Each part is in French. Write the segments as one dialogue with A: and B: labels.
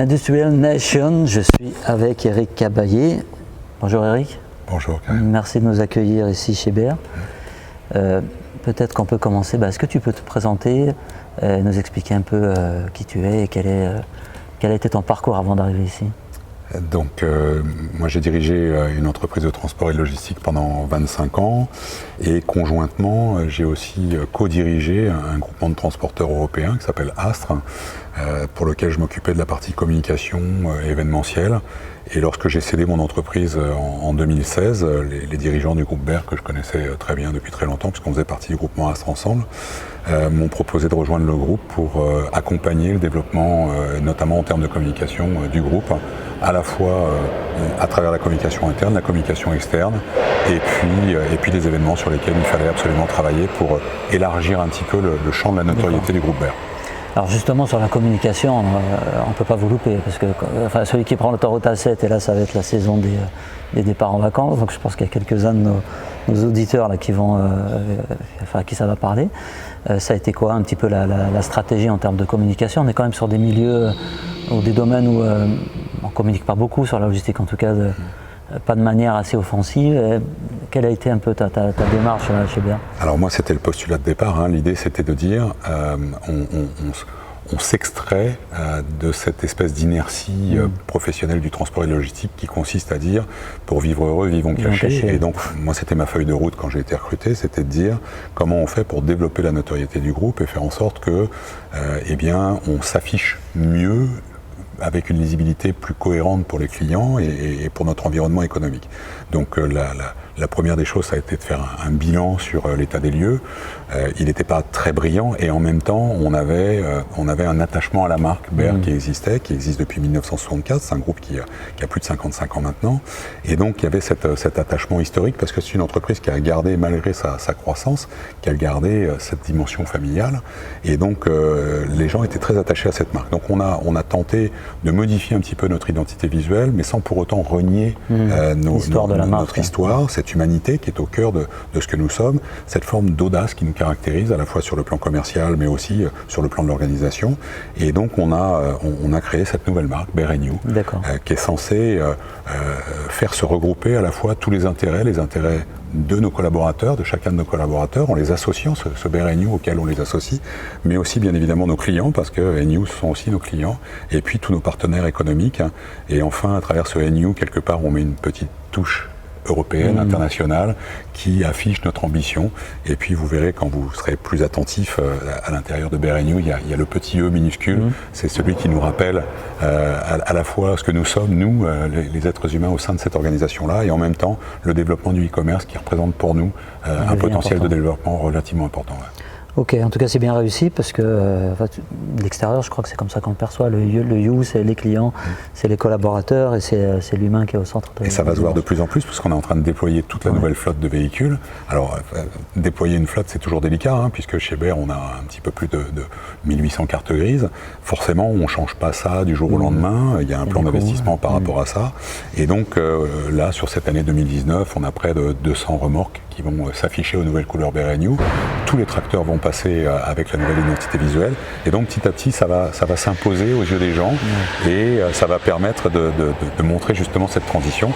A: Industrial Nation, je suis avec Eric Cabaillet. Bonjour Eric.
B: Bonjour Karim.
A: Merci de nous accueillir ici chez BR. Peut-être qu'on peut commencer, est-ce que tu peux te présenter, nous expliquer un peu qui tu es et quel a été ton parcours avant d'arriver ici?
B: Donc, moi j'ai dirigé une entreprise de transport et de logistique pendant 25 ans et conjointement j'ai aussi co-dirigé un groupement de transporteurs européens qui s'appelle Astre, pour lequel je m'occupais de la partie communication événementielle. Et lorsque j'ai cédé mon entreprise en 2016, les dirigeants du groupe BER, que je connaissais très bien depuis très longtemps, puisqu'on faisait partie du groupement Astre ensemble, m'ont proposé de rejoindre le groupe pour accompagner le développement, notamment en termes de communication du groupe, à la fois à travers la communication interne, la communication externe, et puis les événements sur lesquels il fallait absolument travailler pour élargir un petit peu le champ de la notoriété du groupe BER.
A: Alors justement sur la communication, on ne peut pas vous louper, parce que celui qui prend l'autoroute A7, et là ça va être la saison des départs en vacances, donc je pense qu'il y a quelques-uns de nos auditeurs là, qui à qui ça va parler. Ça a été quoi un petit peu la stratégie en termes de communication? On est quand même sur des milieux ou des domaines où on ne communique pas beaucoup sur la logistique, en tout cas pas de manière assez offensive. Quelle a été un peu ta démarche chez BER?
B: Alors moi c'était le postulat de départ, l'idée c'était de dire on s'extrait de cette espèce d'inertie professionnelle du transport et de logistique qui consiste à dire pour vivre heureux, vivons cachés. Et donc moi c'était ma feuille de route quand j'ai été recruté, c'était de dire comment on fait pour développer la notoriété du groupe et faire en sorte que on s'affiche mieux, avec une lisibilité plus cohérente pour les clients et pour notre environnement économique. Donc la première des choses, ça a été de faire un bilan sur l'état des lieux. Il n'était pas très brillant et en même temps, on avait un attachement à la marque BER qui existe depuis 1964. C'est un groupe qui a plus de 55 ans maintenant. Et donc, il y avait cet attachement historique parce que c'est une entreprise qui a gardé, malgré sa croissance, qui a gardé cette dimension familiale. Et donc, les gens étaient très attachés à cette marque. Donc, on a tenté de modifier un petit peu notre identité visuelle, mais sans pour autant renier notre histoire, cette humanité qui est au cœur de ce que nous sommes, cette forme d'audace qui nous caractérise à la fois sur le plan commercial, mais aussi sur le plan de l'organisation. Et donc on a créé cette nouvelle marque, BER & New, qui est censée faire se regrouper à la fois tous les intérêts de nos collaborateurs, de chacun de nos collaborateurs, en les associant, ce BER & New auquel on les associe, mais aussi bien évidemment nos clients, parce que New sont aussi nos clients, et puis tous nos partenaires économiques. Et enfin, à travers ce New, quelque part, on met une petite touche européenne, internationale, qui affiche notre ambition. Et puis vous verrez, quand vous serez plus attentif à l'intérieur de BER & New, il y a le petit E minuscule, c'est celui qui nous rappelle à la fois ce que nous sommes, nous, les êtres humains au sein de cette organisation-là, et en même temps le développement du e-commerce qui représente pour nous un potentiel de développement relativement important.
A: Ok, en tout cas c'est bien réussi parce que de l'extérieur je crois que c'est comme ça qu'on le perçoit. Le you c'est les clients, c'est les collaborateurs et c'est l'humain qui est au centre de.
B: Et ça va se voir de plus en plus parce qu'on est en train de déployer toute la nouvelle flotte de véhicules. Alors déployer une flotte c'est toujours délicat puisque chez BER on a un petit peu plus de 1800 cartes grises. Forcément on ne change pas ça du jour au lendemain, il y a un plan d'investissement par rapport à ça. Et donc là sur cette année 2019 on a près de 200 remorques qui vont s'afficher aux nouvelles couleurs BER & New. Tous les tracteurs vont passer avec la nouvelle identité visuelle et donc petit à petit ça va s'imposer aux yeux des gens et ça va permettre de montrer justement cette transition.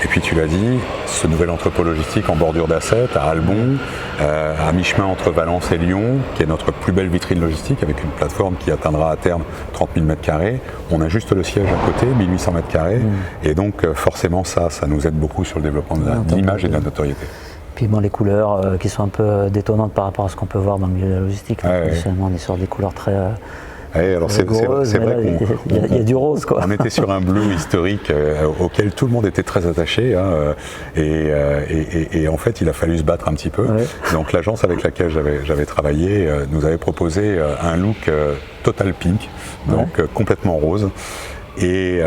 B: Et puis tu l'as dit, ce nouvel entrepôt logistique en bordure d'A7 à Albon, à mi-chemin entre Valence et Lyon, qui est notre plus belle vitrine logistique avec une plateforme qui atteindra à terme 30 000 m². On a juste le siège à côté, 1800 m². Et donc forcément ça nous aide beaucoup sur le développement de l'image et de la notoriété.
A: Puis les couleurs qui sont un peu détonnantes par rapport à ce qu'on peut voir dans le milieu de la logistique. On est sur des couleurs très
B: alors c'est vrai
A: qu'il y a du rose quoi.
B: On était sur un bleu historique auquel tout le monde était très attaché et en fait il a fallu se battre un petit peu. Donc l'agence avec laquelle j'avais travaillé nous avait proposé un look total pink, donc complètement rose. Et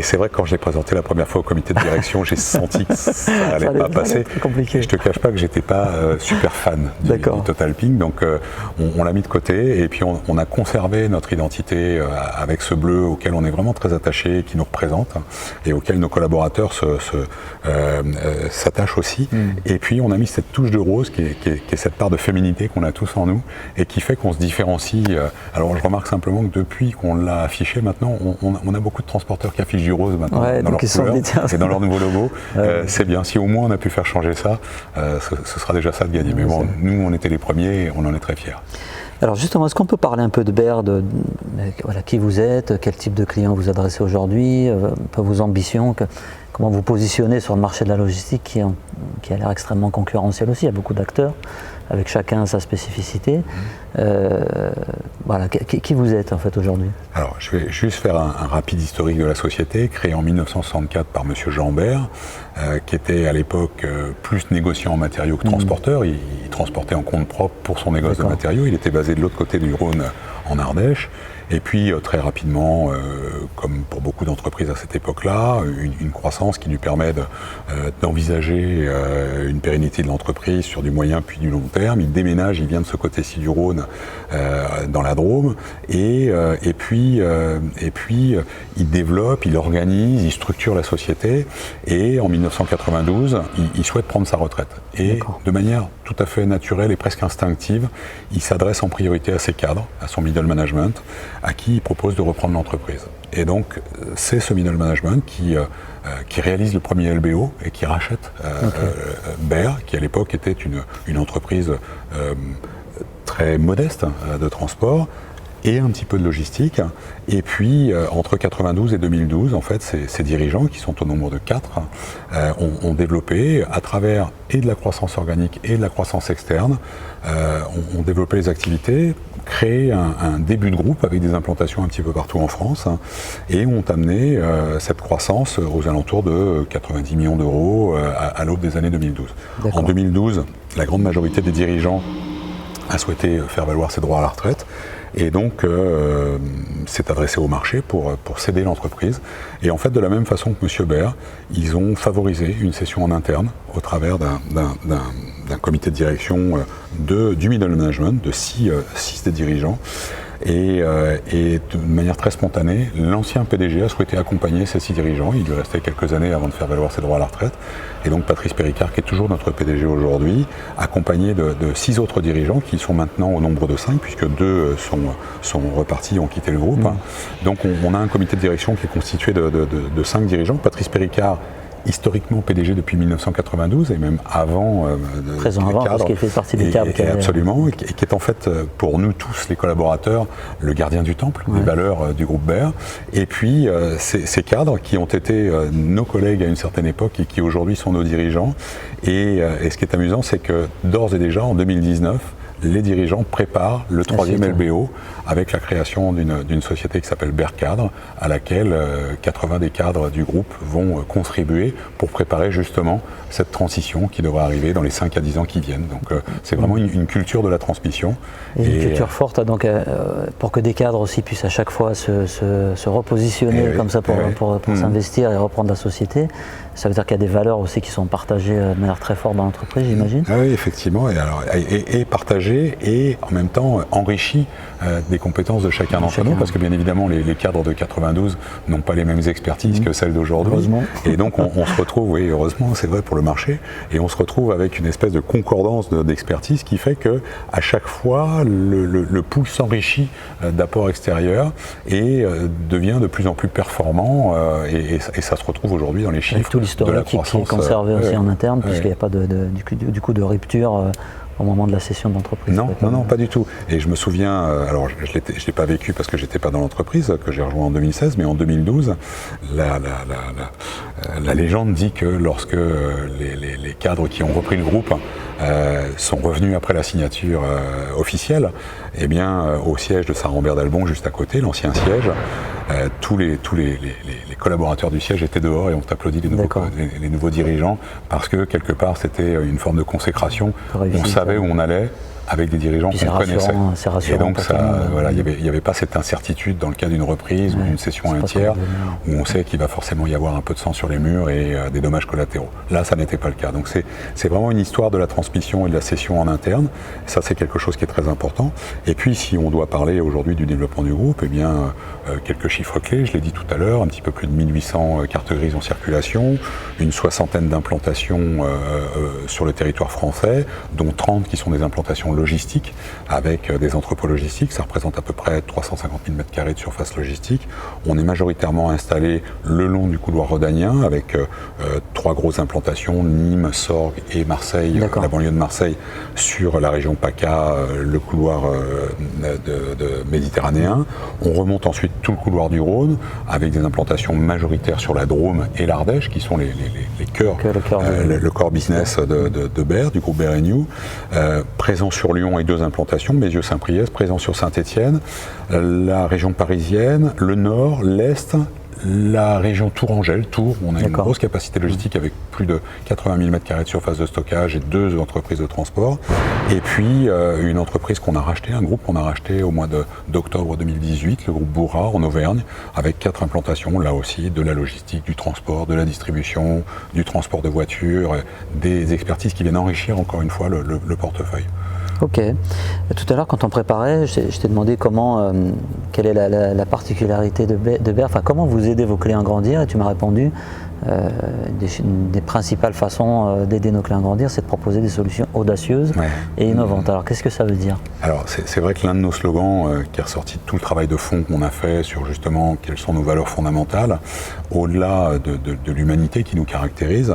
B: c'est vrai que quand je l'ai présenté la première fois au comité de direction, j'ai senti que ça allait pas passer. Je te cache pas que j'étais pas super fan du Total Pink, donc on l'a mis de côté et puis on a conservé notre identité avec ce bleu auquel on est vraiment très attaché, qui nous représente et auquel nos collaborateurs s'attachent aussi. Et puis on a mis cette touche de rose qui est cette part de féminité qu'on a tous en nous et qui fait qu'on se différencie. Alors je remarque simplement que depuis qu'on l'a affiché maintenant, on a beaucoup beaucoup de transporteurs qui affichent du rose maintenant dans leur couleur et dans leur nouveau logo. C'est bien. Si au moins on a pu faire changer ça, ce sera déjà ça de gagner. Mais bon, nous, on était les premiers et on en est très fiers.
A: Alors justement, est-ce qu'on peut parler un peu de Baird, voilà, qui vous êtes, quel type de client vous adressez aujourd'hui, un peu vos ambitions, comment vous positionnez sur le marché de la logistique qui a l'air extrêmement concurrentiel aussi, il y a beaucoup d'acteurs, avec chacun sa spécificité. Voilà, qui vous êtes en fait aujourd'hui?
B: Alors je vais juste faire un rapide historique de la société, créée en 1964 par M. Jean Baird, qui était à l'époque plus négociant en matériaux que transporteur. Il transportait en compte propre pour son négoce de matériaux. Il était basé de l'autre côté du Rhône, en Ardèche. Et puis très rapidement, comme pour beaucoup d'entreprises à cette époque-là, une croissance qui lui permet d'envisager une pérennité de l'entreprise sur du moyen puis du long terme. Il déménage, il vient de ce côté-ci du Rhône, dans la Drôme, et puis il développe, il organise, il structure la société, et en 1992, il souhaite prendre sa retraite. Et de manière tout à fait naturelle et presque instinctive, il s'adresse en priorité à ses cadres, à son middle management, à qui il propose de reprendre l'entreprise. Et donc, c'est ce middle management qui réalise le premier LBO et qui rachète Baird, qui à l'époque était une entreprise très modeste de transport et un petit peu de logistique. Et puis, entre 92 et 2012, en fait, ces dirigeants, qui sont au nombre de 4, ont développé, à travers et de la croissance organique et de la croissance externe, ont développé les activités, créé un début de groupe avec des implantations un petit peu partout en France, et ont amené cette croissance aux alentours de 90 millions d'euros à l'aube des années 2012. En 2012, la grande majorité des dirigeants a souhaité faire valoir ses droits à la retraite, et donc s'est adressé au marché pour céder l'entreprise. Et en fait, de la même façon que M. Baird, ils ont favorisé une cession en interne au travers d'un comité de direction du middle management, de 6 des dirigeants. Et de manière très spontanée, l'ancien PDG a souhaité accompagner ces 6 dirigeants. Il lui restait quelques années avant de faire valoir ses droits à la retraite. Et donc Patrice Péricard, qui est toujours notre PDG aujourd'hui, accompagné de 6 autres dirigeants qui sont maintenant au nombre de 5, puisque 2 sont repartis, ont quitté le groupe. Donc on a un comité de direction qui est constitué de 5 dirigeants. Patrice Péricard, historiquement PDG depuis 1992 et même avant
A: présent avant, parce qu'il fait partie des cadres.
B: Absolument, et qui est en fait pour nous tous les collaborateurs le gardien du temple, des valeurs du groupe Baird. Et puis ces cadres qui ont été nos collègues à une certaine époque et qui aujourd'hui sont nos dirigeants. Et ce qui est amusant, c'est que d'ores et déjà en 2019, les dirigeants préparent le 3e LBO avec la création d'une société qui s'appelle Baird Cadre, à laquelle 80 des cadres du groupe vont contribuer pour préparer justement cette transition qui devra arriver dans les 5 à 10 ans qui viennent. Donc c'est vraiment une culture de la transmission.
A: Et une culture forte, donc, pour que des cadres aussi puissent à chaque fois se repositionner comme ça pour s'investir et reprendre la société. Ça veut dire qu'il y a des valeurs aussi qui sont partagées de manière très forte dans l'entreprise, j'imagine.
B: Oui, effectivement, et partagées et en même temps enrichies des compétences de chacun d'entre nous, parce que bien évidemment les cadres de 92 n'ont pas les mêmes expertises que celles d'aujourd'hui.
A: Heureusement.
B: Et donc on se retrouve, oui, heureusement, c'est vrai pour le marché, et on se retrouve avec une espèce de concordance d'expertise qui fait que à chaque fois le pool s'enrichit d'apports extérieurs et devient de plus en plus performant, et ça se retrouve aujourd'hui dans les chiffres de la croissance.
A: Qui est conservé aussi en interne, puisqu'il n'y a pas du coup de rupture au moment de la cession d'entreprise.
B: Non, pas du tout. Et je me souviens, alors je ne l'ai pas vécu parce que je n'étais pas dans l'entreprise, que j'ai rejoint en 2016, mais en 2012, la légende dit que lorsque les cadres qui ont repris le groupe sont revenus après la signature officielle, eh bien, au siège de Saint-Rambert d'Albon, juste à côté, l'ancien siège, tous les collaborateurs du siège étaient dehors et ont applaudi les nouveaux dirigeants, parce que quelque part c'était une forme de consécration. On savait où on allait avec des dirigeants qu'on connaissait. Et donc il n'y avait pas cette incertitude dans le cas d'une reprise ou d'une cession à un tiers, où on sait qu'il va forcément y avoir un peu de sang sur les murs et des dommages collatéraux. Là, ça n'était pas le cas. Donc c'est vraiment une histoire de la transmission et de la cession en interne. Ça, c'est quelque chose qui est très important. Et puis, si on doit parler aujourd'hui du développement du groupe, eh bien, quelques chiffres clés, je l'ai dit tout à l'heure, un petit peu plus de 1800 cartes grises en circulation, une 60aine d'implantations sur le territoire français, dont 30 qui sont des implantations logistique, avec des entrepôts logistiques. Ça représente à peu près 350 000 m² de surface logistique. On est majoritairement installé le long du couloir rhodanien, avec 3 grosses implantations, Nîmes, Sorgues et Marseille, la banlieue de Marseille, sur la région PACA, le couloir méditerranéen. On remonte ensuite tout le couloir du Rhône, avec des implantations majoritaires sur la Drôme et l'Ardèche, qui sont les cœurs, le core business de Berre, du groupe Berre & New. Présent sur Lyon et 2 implantations, Bézieux-Saint-Priest, présent sur Saint-Étienne, la région parisienne, le nord, l'est, la région Tourangelle, Tours, on a une grosse capacité logistique avec plus de 80 000 m² de surface de stockage et 2 entreprises de transport. Et puis une entreprise qu'on a rachetée, un groupe qu'on a racheté au mois d'octobre 2018, le groupe Bourra en Auvergne, avec 4 implantations, là aussi, de la logistique, du transport, de la distribution, du transport de voitures, des expertises qui viennent enrichir encore une fois le portefeuille.
A: Ok. Tout à l'heure, quand on préparait, je t'ai demandé quelle est la particularité de Berre, enfin comment vous aidez vos clients à grandir, et tu m'as répondu des principales façons d'aider nos clients à grandir, c'est de proposer des solutions audacieuses et innovantes. Alors qu'est-ce que ça veut dire?
B: Alors c'est vrai que l'un de nos slogans qui est ressorti de tout le travail de fond qu'on a fait sur justement quelles sont nos valeurs fondamentales, au-delà de l'humanité qui nous caractérise,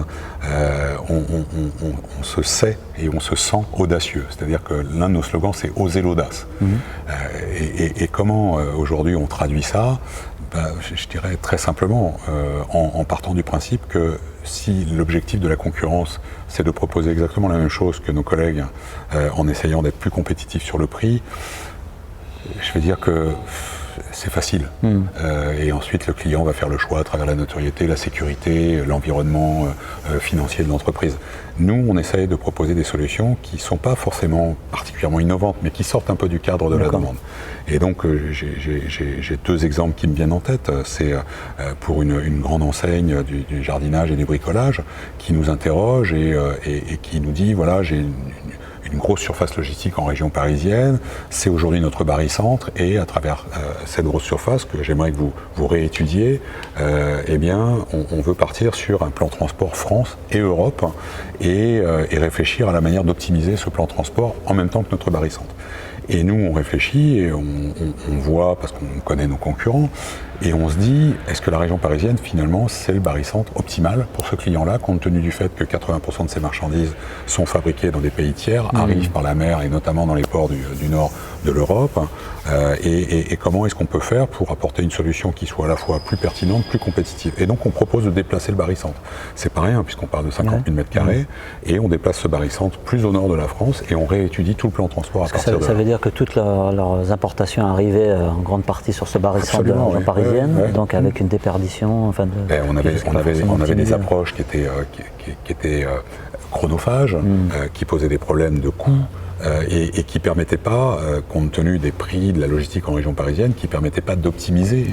B: on se sait et on se sent audacieux. C'est-à-dire que l'un de nos slogans, c'est « Oser l'audace ». Et comment aujourd'hui on traduit ça? Je dirais très simplement, en partant du principe que si l'objectif de la concurrence, c'est de proposer exactement la même chose que nos collègues en essayant d'être plus compétitifs sur le prix, je vais dire que c'est facile. Et ensuite, le client va faire le choix à travers la notoriété, la sécurité, l'environnement financier de l'entreprise. Nous, on essaye de proposer des solutions qui ne sont pas forcément particulièrement innovantes, mais qui sortent un peu du cadre de la demande. Et donc, j'ai 2 exemples qui me viennent en tête. C'est pour une grande enseigne du jardinage et du bricolage qui nous interroge et qui nous dit, voilà, j'ai une grosse surface logistique en région parisienne, c'est aujourd'hui notre barycentre, et à travers cette grosse surface que j'aimerais que vous réétudiez, eh bien, on veut partir sur un plan transport France et Europe et réfléchir à la manière d'optimiser ce plan transport en même temps que notre barycentre. Et nous, on réfléchit et on voit, parce qu'on connaît nos concurrents, et on se dit, est-ce que la région parisienne, finalement, c'est le barycentre optimal pour ce client-là, compte tenu du fait que 80% de ces marchandises sont fabriquées dans des pays tiers, arrivent par la mer et notamment dans les ports du nord de l'Europe, et comment est-ce qu'on peut faire pour apporter une solution qui soit à la fois plus pertinente, plus compétitive. Et donc, on propose de déplacer le barycentre. C'est pas rien, puisqu'on parle de 50 000 m², et on déplace ce barycentre plus au nord de la France, et on réétudie tout le plan de transport à partir de là.
A: Ça veut dire que toutes leurs importations arrivaient en grande partie sur ce barycentre de la région parisienne, donc avec une déperdition. Enfin
B: on avait des approches qui étaient chronophages, qui posaient des problèmes de coûts. Et qui ne permettaient pas, compte tenu des prix de la logistique en région parisienne, qui ne permettaient pas d'optimiser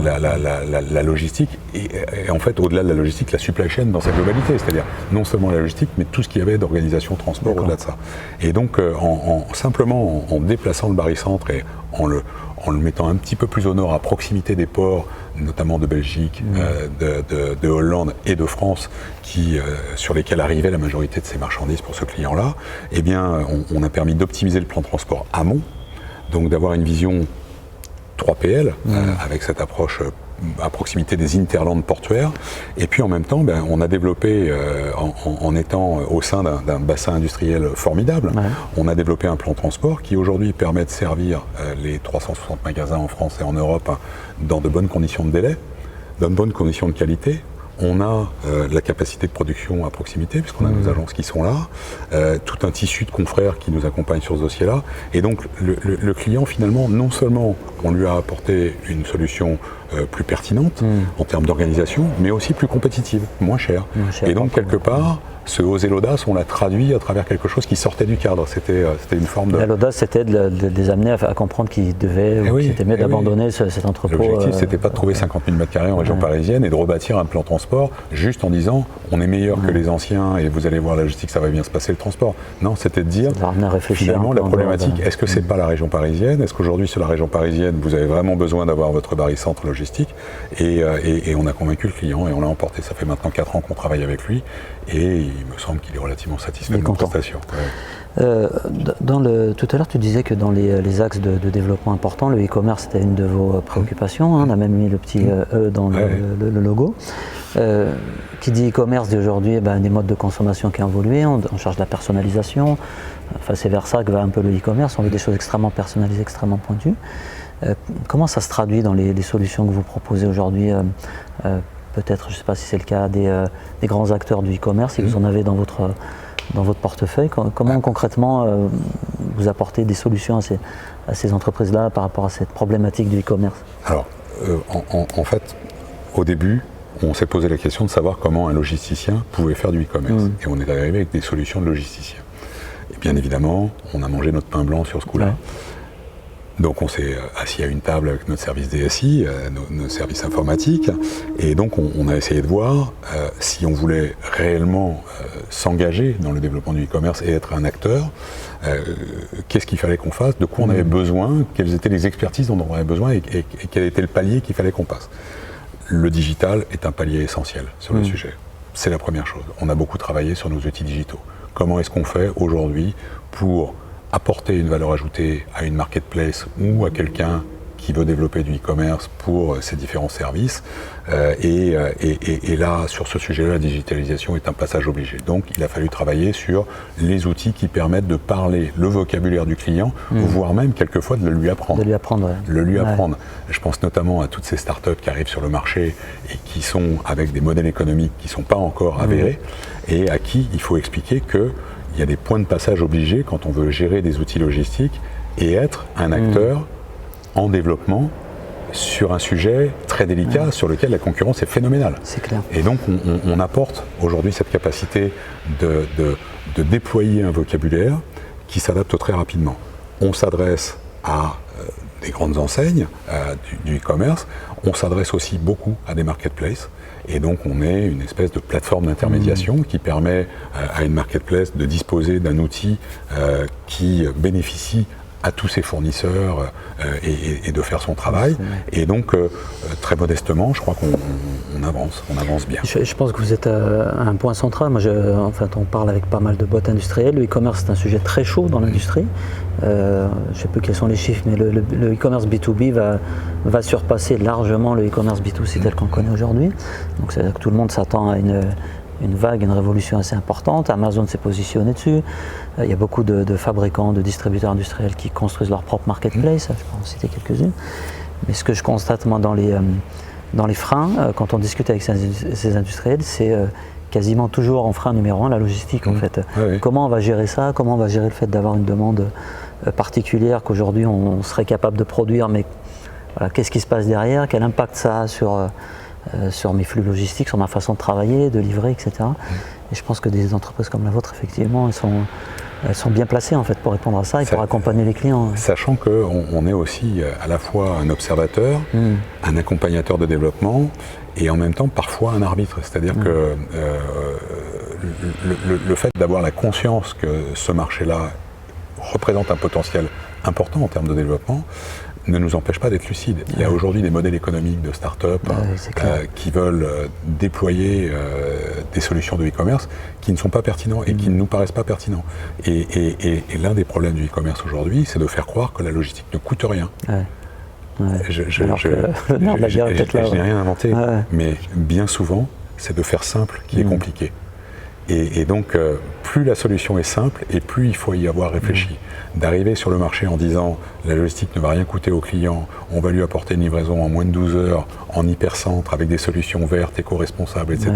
B: la logistique. Et en fait, au-delà de la logistique, la supply chain dans sa globalité, c'est-à-dire non seulement la logistique, mais tout ce qu'il y avait d'organisation transport au-delà de ça. Et donc, simplement en déplaçant le barycentre et en le mettant un petit peu plus au nord, à proximité des ports, notamment de Belgique, de Hollande et de France, sur lesquels arrivait la majorité de ces marchandises pour ce client-là, eh bien, on a permis d'optimiser le plan de transport amont, donc d'avoir une vision 3PL, avec cette approche à proximité des hinterlands portuaires. Et puis en même temps, on a développé, en étant au sein d'un bassin industriel formidable, on a développé un plan de transport qui aujourd'hui permet de servir les 360 magasins en France et en Europe dans de bonnes conditions de délai, dans de bonnes conditions de qualité. On a la capacité de production à proximité, puisqu'on a nos agences qui sont là, tout un tissu de confrères qui nous accompagnent sur ce dossier-là. Et donc le client, finalement, non seulement on lui a apporté une solution plus pertinente en termes d'organisation, mais aussi plus compétitive, moins chère. Et donc, quelque part, ce oser l'audace, on l'a traduit à travers quelque chose qui sortait du cadre. C'était une forme de...
A: L'audace, c'était de les amener à comprendre qu'ils devaient, c'était mieux d'abandonner cet entrepôt.
B: L'objectif, c'était pas de trouver 50 000 m² en région parisienne et de rebâtir un plan transport juste en disant on est meilleur que les anciens et vous allez voir la logistique, ça va bien se passer le transport. Non, c'était de dire finalement la problématique, est-ce que c'est pas la région parisienne? Est-ce qu'aujourd'hui sur la région parisienne, vous avez vraiment besoin d'avoir votre barycentre logistique? Et on a convaincu le client et on l'a emporté. Ça fait maintenant 4 ans qu'on travaille avec lui et il me semble qu'il est relativement satisfait de nos prestations.
A: Tout à l'heure, tu disais que dans les axes de développement importants, le e-commerce était une de vos préoccupations. On a même mis le petit E dans le logo. Qui dit e-commerce dit aujourd'hui des modes de consommation qui ont évolué, on cherche de la personnalisation. Enfin, c'est vers ça que va un peu le e-commerce. On veut des choses extrêmement personnalisées, extrêmement pointues. Comment ça se traduit dans les solutions que vous proposez aujourd'hui peut-être, je ne sais pas si c'est le cas des grands acteurs du e-commerce, si vous en avez dans votre portefeuille. Comment concrètement vous apportez des solutions à ces entreprises-là par rapport à cette problématique du e-commerce?
B: Alors, en fait, au début, on s'est posé la question de savoir comment un logisticien pouvait faire du e-commerce. Et on est arrivé avec des solutions de logisticien. Et bien évidemment, on a mangé notre pain blanc sur ce coup-là. Ouais. Donc on s'est assis à une table avec notre service DSI, nos services informatiques, et donc on a essayé de voir si on voulait réellement s'engager dans le développement du e-commerce et être un acteur, qu'est-ce qu'il fallait qu'on fasse, de quoi on avait besoin, quelles étaient les expertises dont on avait besoin et quel était le palier qu'il fallait qu'on passe. Le digital est un palier essentiel sur le sujet. C'est la première chose. On a beaucoup travaillé sur nos outils digitaux. Comment est-ce qu'on fait aujourd'hui pour apporter une valeur ajoutée à une marketplace ou à quelqu'un qui veut développer du e-commerce pour ses différents services. Et là, sur ce sujet-là, la digitalisation est un passage obligé. Donc, il a fallu travailler sur les outils qui permettent de parler le vocabulaire du client, voire même quelquefois de le lui apprendre.
A: De lui apprendre, ouais.
B: Le lui apprendre. Je pense notamment à toutes ces startups qui arrivent sur le marché et qui sont avec des modèles économiques qui ne sont pas encore avérés et à qui il faut expliquer que il y a des points de passage obligés quand on veut gérer des outils logistiques et être un acteur en développement sur un sujet très délicat sur lequel la concurrence est phénoménale.
A: C'est clair.
B: Et donc on apporte aujourd'hui cette capacité de déployer un vocabulaire qui s'adapte très rapidement. On s'adresse à des grandes enseignes du e-commerce, on s'adresse aussi beaucoup à des marketplaces. Et donc on est une espèce de plateforme d'intermédiation qui permet à une marketplace de disposer d'un outil qui bénéficie à tous ses fournisseurs et de faire son travail. Et donc très modestement, je crois qu'on avance bien.
A: Je pense que vous êtes à un point central. Moi, on parle avec pas mal de boîtes industrielles. Le e-commerce, c'est un sujet très chaud dans l'industrie. Je ne sais plus quels sont les chiffres, mais le e-commerce B2B va surpasser largement le e-commerce B2C tel qu'on le connaît aujourd'hui. Donc c'est-à-dire que tout le monde s'attend à une vague, une révolution assez importante. Amazon s'est positionné dessus. Il y a beaucoup de fabricants, de distributeurs industriels qui construisent leur propre marketplace. Je peux en citer quelques-unes. Mais ce que je constate moi dans les freins, quand on discute avec ces industriels, c'est quasiment toujours en frein numéro 1 la logistique en fait. Oui. Comment on va gérer ça? Comment on va gérer le fait d'avoir une demande particulière qu'aujourd'hui on serait capable de produire, mais voilà, qu'est-ce qui se passe derrière? Quel impact ça a sur mes flux logistiques, sur ma façon de travailler, de livrer, etc. Et je pense que des entreprises comme la vôtre, effectivement, elles sont bien placées en fait pour répondre à ça et pour accompagner les clients.
B: Sachant qu'on est aussi à la fois un observateur, un accompagnateur de développement et en même temps parfois un arbitre. C'est-à-dire que le fait d'avoir la conscience que ce marché-là représente un potentiel important en termes de développement ne nous empêche pas d'être lucides. Il y a aujourd'hui des modèles économiques de start-up qui veulent déployer des solutions de e-commerce qui ne sont pas pertinents et qui ne nous paraissent pas pertinents. Et l'un des problèmes du e-commerce aujourd'hui, c'est de faire croire que la logistique ne coûte rien. Je n'ai rien inventé, mais bien souvent, c'est de faire simple qui est compliqué. Et donc, plus la solution est simple et plus il faut y avoir réfléchi. D'arriver sur le marché en disant la logistique ne va rien coûter au client, on va lui apporter une livraison en moins de 12 heures, en hypercentre, avec des solutions vertes, éco-responsables, etc.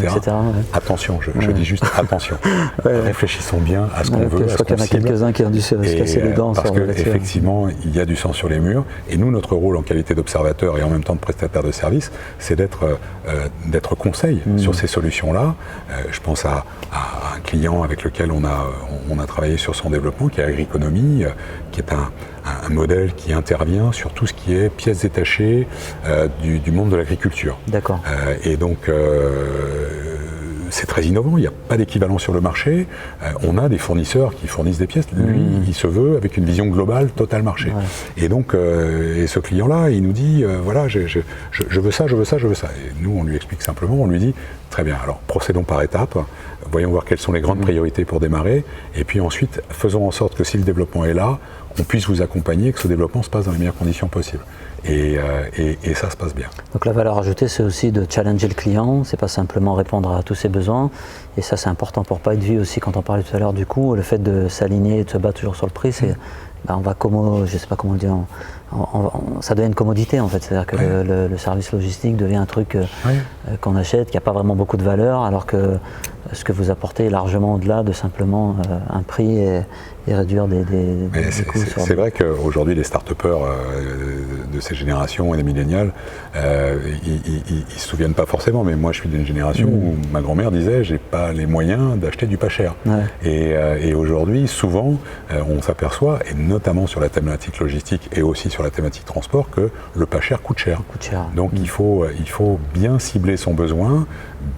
B: Attention, je dis juste attention. Réfléchissons bien à ce qu'on veut.
A: Je crois qu'il y en a quelques-uns qui ont dû se casser les dents.
B: Parce qu'effectivement, il y a du sang sur les murs. Et nous, notre rôle en qualité d'observateur et en même temps de prestataire de service, c'est d'être conseil sur ces solutions-là. Je pense à un client avec lequel on a travaillé sur son développement, qui est Agriconomie, qui est un modèle qui intervient sur tout ce qui est pièces détachées du monde de l'agriculture.
A: D'accord.
B: Et donc, c'est très innovant, il n'y a pas d'équivalent sur le marché. On a des fournisseurs qui fournissent des pièces. Lui, il se veut avec une vision globale, total marché. Ouais. Et donc, et ce client-là, il nous dit, voilà, je veux ça, je veux ça, je veux ça. Et nous, on lui explique simplement, on lui dit, très bien, alors procédons par étapes, voyons voir quelles sont les grandes priorités pour démarrer, et puis ensuite, faisons en sorte que si le développement est là, on puisse vous accompagner, que ce développement se passe dans les meilleures conditions possibles. Et ça se passe bien.
A: Donc la valeur ajoutée, c'est aussi de challenger le client, c'est pas simplement répondre à tous ses besoins. Et ça, c'est important pour pas être vu aussi, quand on parlait tout à l'heure du coût, le fait de s'aligner et de se battre toujours sur le prix, c'est on va je sais pas comment le dire, ça devient une commodité en fait. C'est-à-dire que le service logistique devient un truc qu'on achète, qui n'a pas vraiment beaucoup de valeur, alors que ce que vous apportez est largement au-delà de simplement un prix et réduire des coûts.
B: C'est vrai qu'aujourd'hui, les start-upers de ces générations et des millénials, ils se souviennent pas forcément, mais moi je suis d'une génération où ma grand-mère disait j'ai pas les moyens d'acheter du pas cher. Et aujourd'hui, souvent, on s'aperçoit, et notamment sur la thématique logistique et aussi sur la thématique transport, que le pas cher coûte cher. Donc il faut bien cibler son besoin,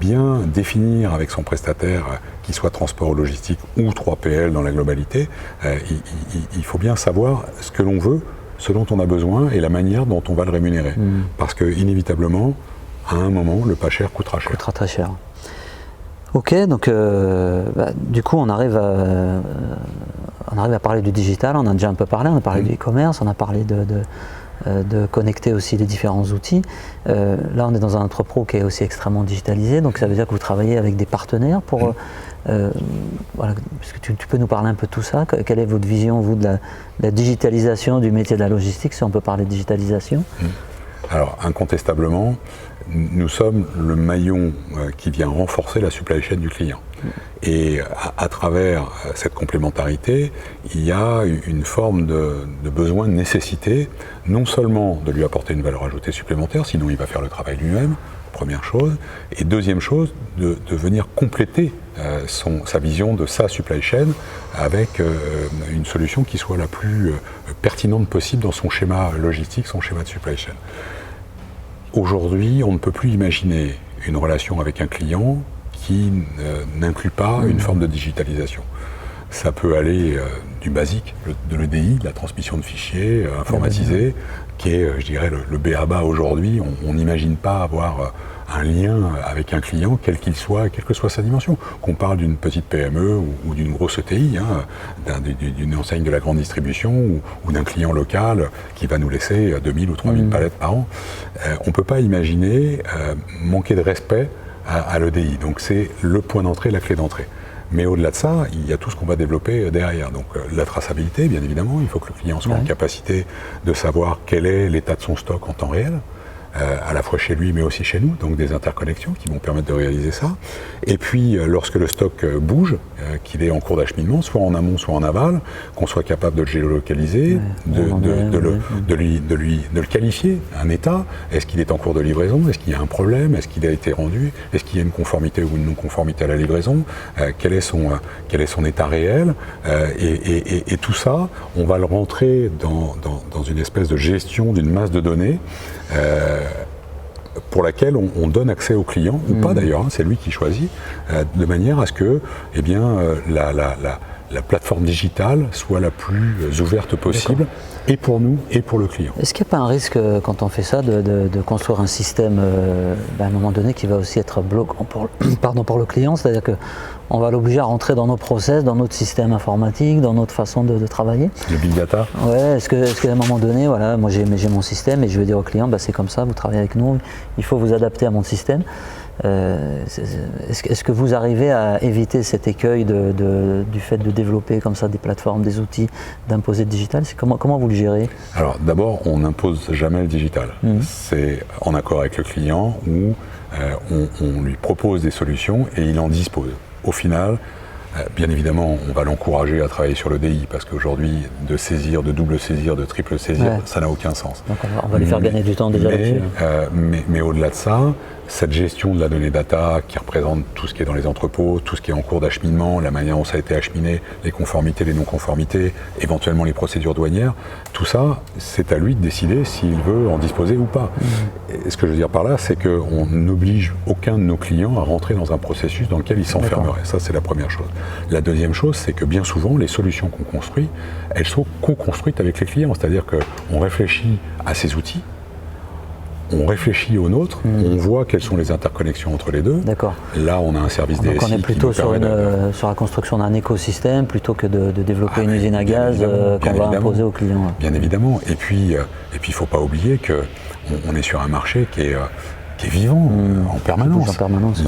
B: bien définir avec son prestataire, qu'il soit transport ou logistique ou 3PL dans la globalité, il faut bien savoir ce que l'on veut, ce dont on a besoin et la manière dont on va le rémunérer. Parce que inévitablement, à un moment, le pas cher coûtera cher.
A: Coûtera très cher. Ok, donc du coup on arrive à parler du digital, on a déjà un peu parlé, on a parlé du e-commerce, on a parlé de connecter aussi les différents outils. Là on est dans un entrepôt qui est aussi extrêmement digitalisé, donc ça veut dire que vous travaillez avec des partenaires pour... voilà, est-ce que tu peux nous parler un peu de tout ça? Quelle est votre vision, vous, de la digitalisation du métier de la logistique, si on peut parler de digitalisation?
B: Alors, incontestablement, nous sommes le maillon qui vient renforcer la supply chain du client. Et à travers cette complémentarité, il y a une forme de besoin, de nécessité, non seulement de lui apporter une valeur ajoutée supplémentaire, sinon il va faire le travail lui-même, première chose, et deuxième chose, de venir compléter sa vision de sa supply chain avec une solution qui soit la plus pertinente possible dans son schéma logistique, son schéma de supply chain. Aujourd'hui, on ne peut plus imaginer une relation avec un client qui n'inclut pas une forme de digitalisation. Ça peut aller du basique, de l'EDI, de la transmission de fichiers informatisés, qui est, je dirais, le b.a.-ba aujourd'hui. On n'imagine pas avoir un lien avec un client, quel qu'il soit, quelle que soit sa dimension. Qu'on parle d'une petite PME ou d'une grosse ETI, d'une enseigne de la grande distribution ou d'un client local qui va nous laisser 2000 ou 3000 palettes par an. On ne peut pas imaginer manquer de respect à l'EDI. Donc c'est le point d'entrée, la clé d'entrée. Mais au-delà de ça, il y a tout ce qu'on va développer derrière. Donc la traçabilité, bien évidemment, il faut que le client soit en capacité de savoir quel est l'état de son stock en temps réel, à la fois chez lui mais aussi chez nous, donc des interconnexions qui vont permettre de réaliser ça. Et puis lorsque le stock bouge, qu'il est en cours d'acheminement, soit en amont, soit en aval, qu'on soit capable de le géolocaliser, de le qualifier, un état, est-ce qu'il est en cours de livraison, est-ce qu'il y a un problème, est-ce qu'il a été rendu, est-ce qu'il y a une conformité ou une non-conformité à la livraison, quel est son état réel, et tout ça, on va le rentrer dans une espèce de gestion d'une masse de données pour laquelle on donne accès au client, ou pas d'ailleurs, c'est lui qui choisit, de manière à ce que la plateforme digitale soit la plus ouverte possible, et pour nous et pour le client.
A: Est-ce qu'il n'y a pas un risque, quand on fait ça, de construire un système à un moment donné qui va aussi être bloquant pour le client, c'est-à-dire qu'on va l'obliger à rentrer dans nos process, dans notre système informatique, dans notre façon de travailler?
B: Le big data.
A: Ouais, est-ce qu'à un moment donné, voilà, moi j'ai mon système et je vais dire au client, c'est comme ça, vous travaillez avec nous, il faut vous adapter à mon système. Est-ce que vous arrivez à éviter cet écueil du fait de développer comme ça des plateformes, des outils, d'imposer le digital? Comment vous le gérez?
B: Alors d'abord, on n'impose jamais le digital. C'est en accord avec le client où on lui propose des solutions et il en dispose. Au final, Bien évidemment, on va l'encourager à travailler sur le DI, parce qu'aujourd'hui, de saisir, de double saisir, de triple saisir, ça n'a aucun sens.
A: Donc on va lui faire gagner du temps déjà là-dessus.
B: Mais au-delà de ça, cette gestion de la donnée data qui représente tout ce qui est dans les entrepôts, tout ce qui est en cours d'acheminement, la manière dont ça a été acheminé, les conformités, les non-conformités, éventuellement les procédures douanières, tout ça, c'est à lui de décider s'il veut en disposer ou pas. Et ce que je veux dire par là, c'est qu'on n'oblige aucun de nos clients à rentrer dans un processus dans lequel il s'enfermerait. Ça, c'est la première chose. La deuxième chose, c'est que bien souvent, les solutions qu'on construit, elles sont co-construites avec les clients. C'est-à-dire qu'on réfléchit à ces outils, on réfléchit aux nôtres, on voit quelles sont les interconnexions entre les deux.
A: D'accord.
B: Là, on a un service DSI.
A: Donc on est plutôt sur la construction d'un écosystème plutôt que de développer une usine à gaz qu'on va imposer aux clients.
B: Bien évidemment. Et puis, il ne faut pas oublier qu'on est sur un marché qui est vivant en permanence.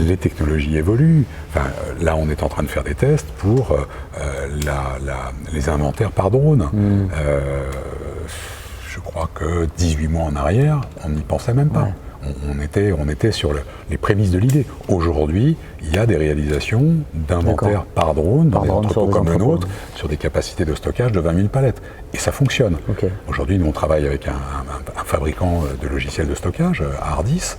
B: Les technologies évoluent. Enfin, là, on est en train de faire des tests pour les inventaires par drone. Je crois que 18 mois en arrière, on n'y pensait même pas. Ouais. On était sur les prémices de l'idée. Aujourd'hui, il y a des réalisations d'inventaires par drone dans des entrepôts comme le nôtre, sur des capacités de stockage de 20 000 palettes. Et ça fonctionne. Okay. Aujourd'hui, nous, on travaille avec un fabricant de logiciels de stockage, Hardis,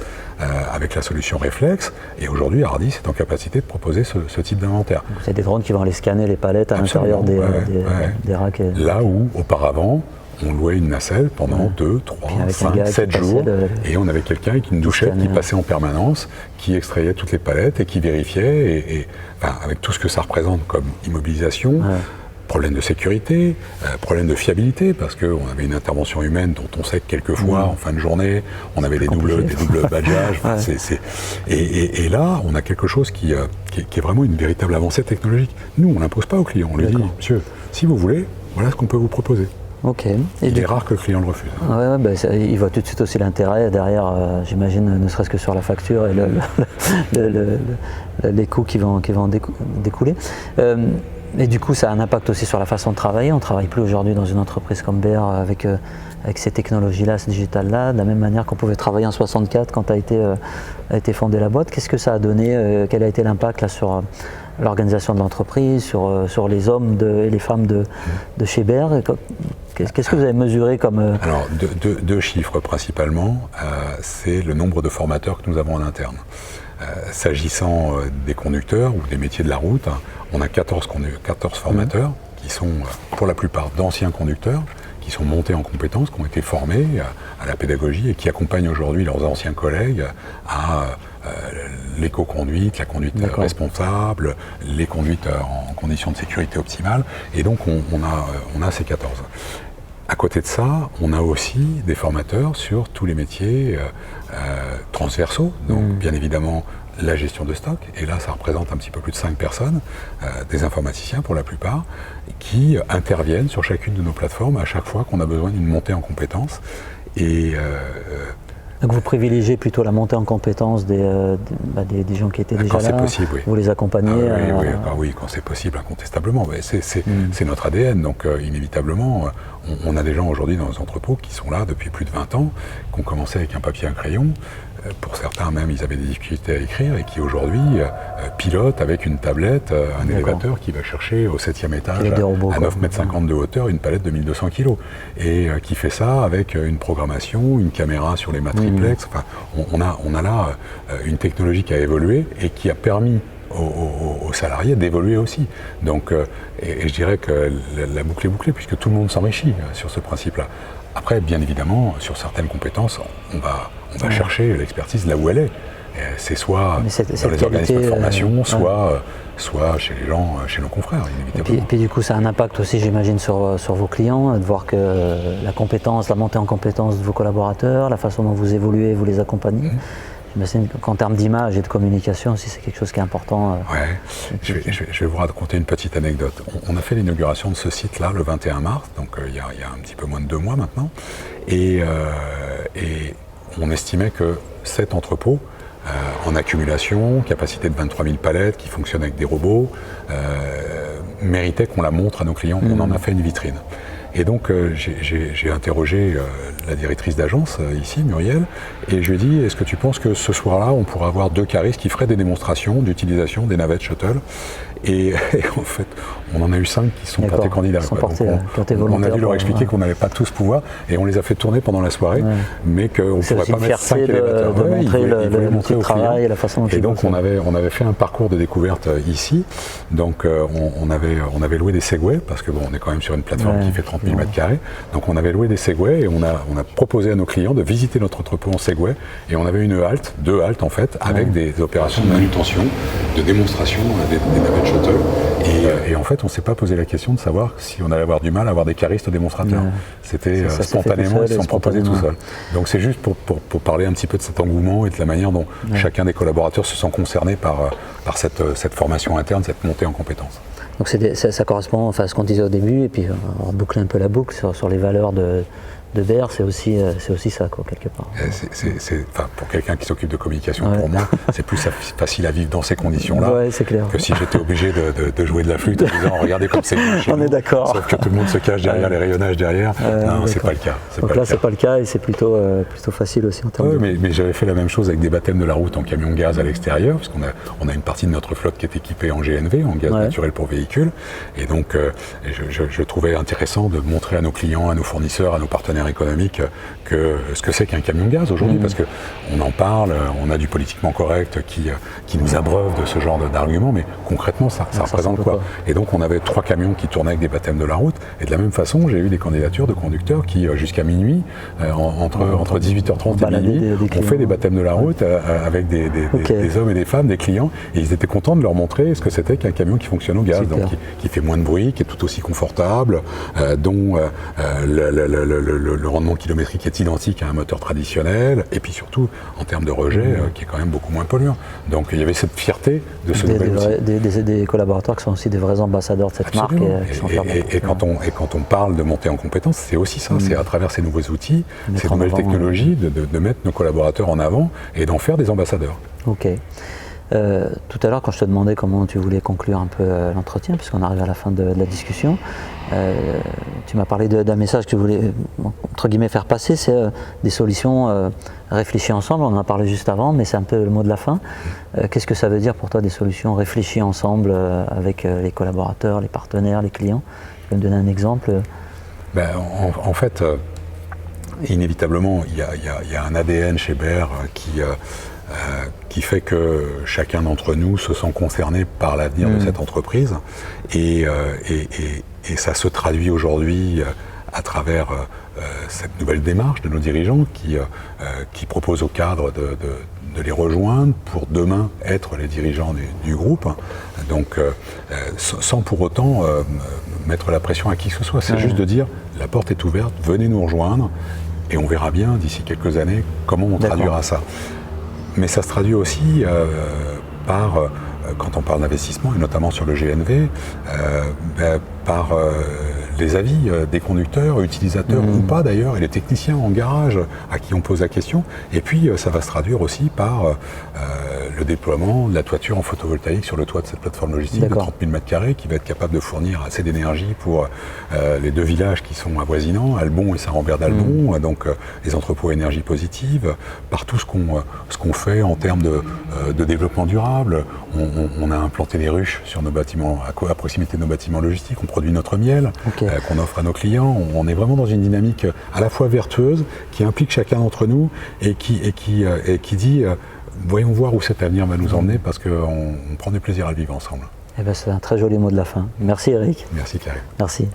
B: avec la solution Reflex. Et aujourd'hui, Hardis est en capacité de proposer ce type d'inventaire.
A: C'est des drones qui vont aller scanner les palettes à l'intérieur des racks.
B: Là où, auparavant, on louait une nacelle pendant 2, 3, 5, 7 jours et on avait quelqu'un qui nous douchait, qui passait en permanence, qui extrayait toutes les palettes et qui vérifiait, et enfin, avec tout ce que ça représente comme immobilisation, problème de sécurité, problème de fiabilité, parce qu'on avait une intervention humaine dont on sait que quelquefois, en fin de journée, on avait des doubles badgeages. Et là, on a quelque chose qui est vraiment une véritable avancée technologique. Nous, on n'impose pas aux clients, on lui dit, monsieur, si vous voulez, voilà ce qu'on peut vous proposer.
A: Okay.
B: Il est rare que le client le refuse.
A: Il voit tout de suite aussi l'intérêt derrière, j'imagine, ne serait-ce que sur la facture et les coûts qui vont découler. Et du coup, ça a un impact aussi sur la façon de travailler. On ne travaille plus aujourd'hui dans une entreprise comme BR avec ces technologies-là, ce digital-là, de la même manière qu'on pouvait travailler en 64 quand a été fondée la boîte. Qu'est-ce que ça a donné? Quel a été l'impact là sur l'organisation de l'entreprise, sur les hommes et les femmes de chez BR? Qu'est-ce que vous avez mesuré comme...
B: Alors, deux chiffres principalement. C'est le nombre de formateurs que nous avons en interne. S'agissant des conducteurs ou des métiers de la route, on a 14 formateurs qui sont pour la plupart d'anciens conducteurs, qui sont montés en compétences, qui ont été formés à la pédagogie et qui accompagnent aujourd'hui leurs anciens collègues à l'éco-conduite, la conduite responsable, les conduites en conditions de sécurité optimale. Et donc on a ces 14. À côté de ça, on a aussi des formateurs sur tous les métiers transversaux, donc bien évidemment la gestion de stock, et là ça représente un petit peu plus de 5 personnes, des informaticiens pour la plupart, qui interviennent sur chacune de nos plateformes à chaque fois qu'on a besoin d'une montée en compétences.
A: Donc vous privilégiez plutôt la montée en compétences des gens qui étaient déjà là.
B: Quand c'est possible, oui.
A: Vous les accompagnez.
B: Oui, quand c'est possible, incontestablement. C'est notre ADN, donc inévitablement, on a des gens aujourd'hui dans nos entrepôts qui sont là depuis plus de 20 ans, qui ont commencé avec un papier et un crayon. Pour certains même, ils avaient des difficultés à écrire et qui aujourd'hui pilotent avec une tablette un élévateur qui va chercher au 7e étage à 9,50 m de hauteur une palette de 1200 kg. Et qui fait ça avec une programmation, une caméra sur les matriplex. Enfin, on a là une technologie qui a évolué et qui a permis aux salariés d'évoluer aussi. Donc, et je dirais que la boucle est bouclée puisque tout le monde s'enrichit sur ce principe-là. Après, bien évidemment, sur certaines compétences, on va chercher l'expertise là où elle est. C'est soit dans les organismes de formation, soit chez les gens, chez nos confrères, inévitablement.
A: Et puis du coup, ça a un impact aussi, j'imagine, sur vos clients, de voir que la compétence, la montée en compétence de vos collaborateurs, la façon dont vous évoluez, vous les accompagnez. J'imagine qu'en termes d'image et de communication aussi, c'est quelque chose qui est important.
B: Je vais vous raconter une petite anecdote. On a fait l'inauguration de ce site-là le 21 mars, donc il y a un petit peu moins de 2 mois maintenant, et on estimait que cet entrepôt, en accumulation, capacité de 23 000 palettes, qui fonctionne avec des robots, méritait qu'on la montre à nos clients. On en a fait une vitrine. Et donc j'ai interrogé la directrice d'agence ici, Muriel, et je lui ai dit, est-ce que tu penses que ce soir-là, on pourra avoir 2 caristes qui feraient des démonstrations d'utilisation des navettes shuttle? Et en fait, on en a eu 5 qui sont portés candidats. On a dû leur expliquer qu'on n'allait pas tous pouvoir, et on les a fait tourner pendant la soirée, mais qu'on ne pourrait pas mettre 5 élévateurs.
A: De montrer le travail et la façon dont
B: et donc on avait fait un parcours de découverte ici. Donc on avait loué des Segway, parce que bon, on est quand même sur une plateforme qui fait 30 000 m². Donc on avait loué des Segway et on a proposé à nos clients de visiter notre entrepôt en Segway. Et on avait une halte, 2 haltes en fait, avec des opérations de manutention, de démonstration des navettes shuttle. Et en fait, on ne s'est pas posé la question de savoir si on allait avoir du mal à avoir des caristes démonstrateurs. C'était spontanément, ils se sont proposés tout seuls. Donc c'est juste pour parler un petit peu de cet engouement et de la manière dont chacun des collaborateurs se sent concerné par cette formation interne, cette montée en compétences.
A: Donc ça correspond à ce qu'on disait au début, et puis on va boucler un peu la boucle sur les valeurs de BER, c'est aussi ça, quoi, quelque part.
B: Pour quelqu'un qui s'occupe de communication, pour moi, c'est plus facile à vivre dans ces conditions-là que si j'étais obligé de jouer de la flûte en disant regardez comme c'est bien chez
A: nous. On est d'accord.
B: Sauf que tout le monde se cache derrière les rayonnages derrière. Non, c'est pas le cas.
A: Donc là, c'est pas le cas, et c'est plutôt facile aussi en termes
B: mais j'avais fait la même chose avec des baptêmes de la route en camion gaz à l'extérieur, parce qu'on a une partie de notre flotte qui est équipée en GNV, en gaz naturel pour véhicules. Et donc, je trouvais intéressant de montrer à nos clients, à nos fournisseurs, à nos partenaires économique ce que c'est qu'un camion gaz aujourd'hui, parce qu'on en parle, on a du politiquement correct qui nous abreuve de ce genre d'arguments, mais concrètement ça représente quoi? Et donc on avait 3 camions qui tournaient avec des baptêmes de la route, et de la même façon j'ai eu des candidatures de conducteurs qui jusqu'à minuit, entre 18h30 et minuit, ont fait des baptèmes de la route avec des hommes et des femmes, des clients, et ils étaient contents de leur montrer ce que c'était qu'un camion qui fonctionne au gaz, donc qui fait moins de bruit, qui est tout aussi confortable, dont le rendement kilométrique est identique à un moteur traditionnel, et puis surtout en termes de rejet qui est quand même beaucoup moins polluant. Donc il y avait cette fierté de ce nouvel outil.
A: Des collaborateurs qui sont aussi des vrais ambassadeurs de cette marque.
B: Et quand on parle de monter en compétence, c'est aussi ça, c'est à travers ces nouveaux outils, ces nouvelles technologies, de mettre nos collaborateurs en avant et d'en faire des ambassadeurs.
A: Ok. Tout à l'heure, quand je te demandais comment tu voulais conclure un peu l'entretien, puisqu'on arrive à la fin de la discussion, tu m'as parlé d'un message que tu voulais, entre guillemets, faire passer, c'est des solutions réfléchies ensemble. On en a parlé juste avant, mais c'est un peu le mot de la fin. Qu'est-ce que ça veut dire pour toi, des solutions réfléchies ensemble avec les collaborateurs, les partenaires, les clients? Tu peux me donner un exemple?
B: En fait, inévitablement, il y a un ADN chez BER qui fait que chacun d'entre nous se sent concerné par l'avenir de cette entreprise, et ça se traduit aujourd'hui à travers cette nouvelle démarche de nos dirigeants qui proposent au cadre de les rejoindre pour demain être les dirigeants du groupe, donc sans pour autant mettre la pression à qui que ce soit, c'est juste de dire la porte est ouverte, venez nous rejoindre, et on verra bien d'ici quelques années comment on traduira ça. Mais ça se traduit aussi par, quand on parle d'investissement, et notamment sur le GNV, par les avis des conducteurs, utilisateurs ou pas d'ailleurs, et les techniciens en garage à qui on pose la question. Et puis ça va se traduire aussi par le déploiement de la toiture en photovoltaïque sur le toit de cette plateforme logistique de 30 000 m² qui va être capable de fournir assez d'énergie pour les 2 villages qui sont avoisinants, Albon et Saint-Rambert d'Albon, donc les entrepôts énergie positive, par tout ce qu'on fait en termes de développement durable. On a implanté des ruches sur nos bâtiments, à proximité de nos bâtiments logistiques, on produit notre miel qu'on offre à nos clients. On est vraiment dans une dynamique à la fois vertueuse, qui implique chacun d'entre nous et qui dit voyons voir où cet avenir va nous emmener, parce qu'on prend du plaisir à le vivre ensemble.
A: C'est un très joli mot de la fin. Merci Eric.
B: Merci Karim.
A: Merci.